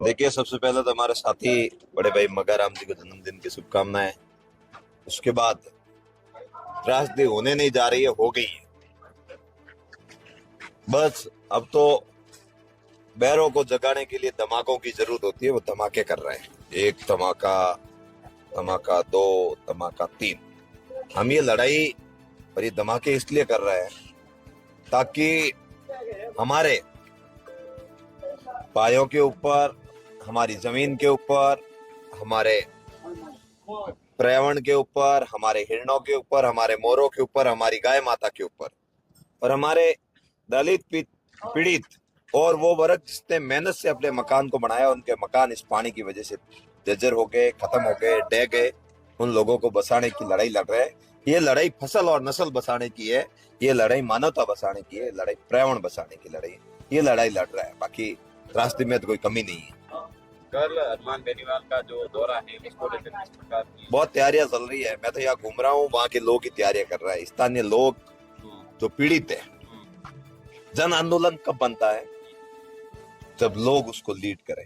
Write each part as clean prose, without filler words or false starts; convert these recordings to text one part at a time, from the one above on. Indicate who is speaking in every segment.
Speaker 1: देखिए, सबसे पहले तो हमारे साथी बड़े भाई मगाराम जी को जन्मदिन की शुभकामनाएं। उसके बाद त्रासदी होने नहीं जा रही है, हो गई है। बस अब तो बैरों को जगाने के लिए धमाकों की जरूरत होती है। वो धमाके कर रहे हैं। एक धमाका, धमाका दो, धमाका तीन। हम ये लड़ाई और ये धमाके इसलिए कर रहे हैं ताकि हमारे पायों के ऊपर, हमारी जमीन के ऊपर, हमारे पर्यावरण के ऊपर, हमारे हिरणों के ऊपर, हमारे मोरों के ऊपर, हमारी गाय माता के ऊपर और हमारे दलित पीड़ित और वो वर्ग जिसने मेहनत से अपने मकान को बनाया, उनके मकान इस पानी की वजह से जर्जर हो गए, खत्म हो गए, ढह गए। उन लोगों को बसाने की लड़ाई लड़ रहे हैं। ये लड़ाई फसल और नस्ल बसाने की है। ये लड़ाई मानवता बसाने की है। लड़ाई पर्यावरण बसाने की लड़ाई है। ये लड़ाई लड़ रहा है। बाकी रास्ते में तो कोई कमी नहीं है।
Speaker 2: कल हनुमान बेनीवाल का जो दौरा है उसको लेकर किस प्रकार की
Speaker 1: बहुत तैयारियां चल रही है। मैं तो यहाँ घूम रहा हूँ, वहाँ के लोग ही तैयारियां कर रहे हैं। स्थानीय लोग जो पीड़ित है। जन आंदोलन कब बनता है? जब लोग उसको लीड करें।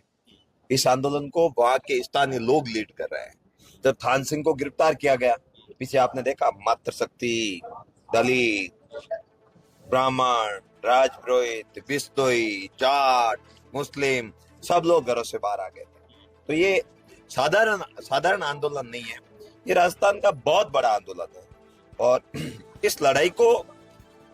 Speaker 1: इस आंदोलन को वहां के स्थानीय लोग लीड कर रहे हैं। जब थान सिंह को गिरफ्तार किया गया, पीछे आपने देखा मातृशक्ति, दलित, ब्राह्मण, राजपुरोहित, बिश्नोई, जाट, मुस्लिम सब लोग घरों से बाहर आ गए थे। तो ये साधारण आंदोलन नहीं है। ये राजस्थान का बहुत बड़ा आंदोलन है और इस लड़ाई को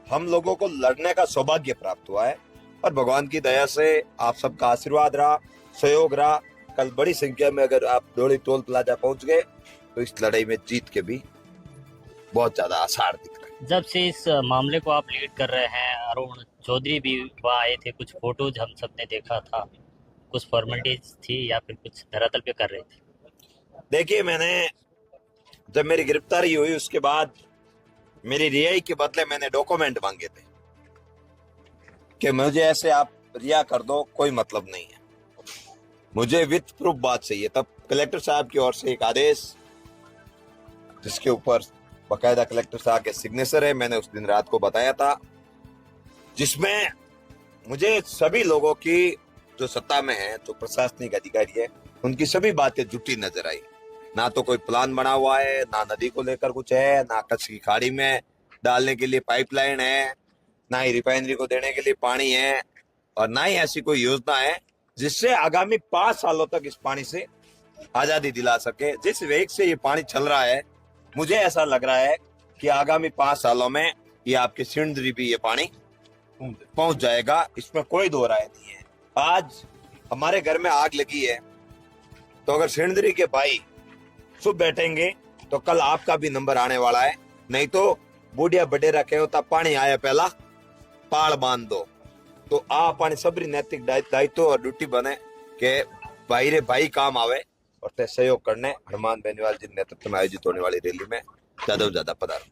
Speaker 1: हम लोगों को लड़ने का सौभाग्य प्राप्त हुआ है और भगवान की दया से आप सबका आशीर्वाद रहा, सहयोग रहा। कल बड़ी संख्या में अगर आप डोली टोल प्लाजा पहुंच गए तो इस लड़ाई में जीत के भी बहुत ज्यादा आसार दिख रहे हैं।
Speaker 3: जब से इस मामले को आप लीड कर रहे हैं, अरुण चौधरी भी वहाँ आए थे, कुछ फोटोज हम सब ने देखा था, कुछ फॉर्मेलिटीज थी या फिर कुछ धरातल पे कर रहे थे?
Speaker 1: देखिए, मैंने जब मेरी गिरफ्तारी हुई उसके बाद मेरी रिहाई के बदले मैंने डॉक्यूमेंट मांगे थे कि मुझे ऐसे आप रिहा कर दो, कोई मतलब नहीं है, मुझे विथ प्रूफ बात चाहिए। तब कलेक्टर साहब की ओर से एक आदेश, जिसके ऊपर बकायदा कलेक्टर साहब के सिग्नेचर है, मैंने उस दिन रात को बताया था, जिसमें मुझे सभी लोगों की जो सत्ता में है, जो प्रशासनिक अधिकारी है, उनकी सभी बातें झूठी नजर आई। ना तो कोई प्लान बना हुआ है, ना नदी को लेकर कुछ है, ना कच्छ की खाड़ी में डालने के लिए पाइपलाइन है, ना ही रिफाइनरी को देने के लिए पानी है और ना ही ऐसी कोई योजना है जिससे आगामी 5 सालों तक इस पानी से आजादी दिला सके। जिस वेग से ये पानी चल रहा है, मुझे ऐसा लग रहा है कि आगामी 5 सालों में ये आपके सिंदरी भी ये पानी पहुंच जाएगा। इसमें कोई दो राय नहीं है। आज हमारे घर में आग लगी है तो अगर सिंदरी के भाई चुप बैठेंगे तो कल आपका भी नंबर आने वाला है। नहीं तो बूढ़िया बड़े रखे हो तब पानी आया पहला पाड़ बांध दो। तो आप सबरी नैतिक दायित्व और ड्यूटी बने के भाई रे भाई काम आवे और ते सहयोग करने हनुमान बेनीवाल जी नेतृत्व में आयोजित होने वाली रैली में ज्यादा से ज्यादा पधारो।